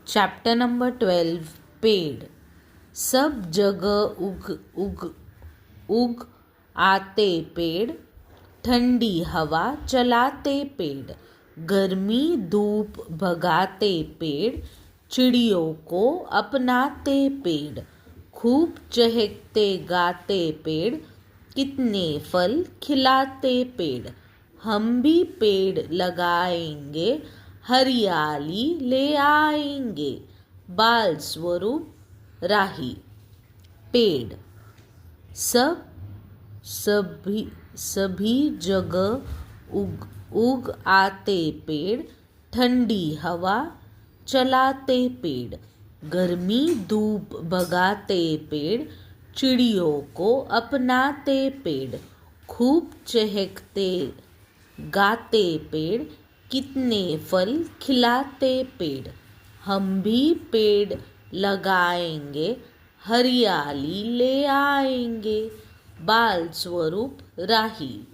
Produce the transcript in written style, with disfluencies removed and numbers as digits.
Chapter number 12 पेड़। सब जगह उग उग उग आते पेड़, ठंडी हवा चलाते पेड़, गर्मी धूप भगाते पेड़, चिड़ियों को अपनाते पेड़, खूब चहकते गाते पेड़, कितने फल खिलाते पेड़। हम भी पेड़ लगाएंगे, हरियाली ले आएंगे। बाल स्वरूप राही। पेड़। सभी जगह उग आते पेड़, ठंडी हवा चलाते पेड़, गर्मी धूप भगाते पेड़, चिड़ियों को अपनाते पेड़, खूब चहकते गाते पेड़, कितने फल खिलाते पेड़। हम भी पेड़ लगाएंगे, हरियाली ले आएंगे। बाल स्वरूप राही।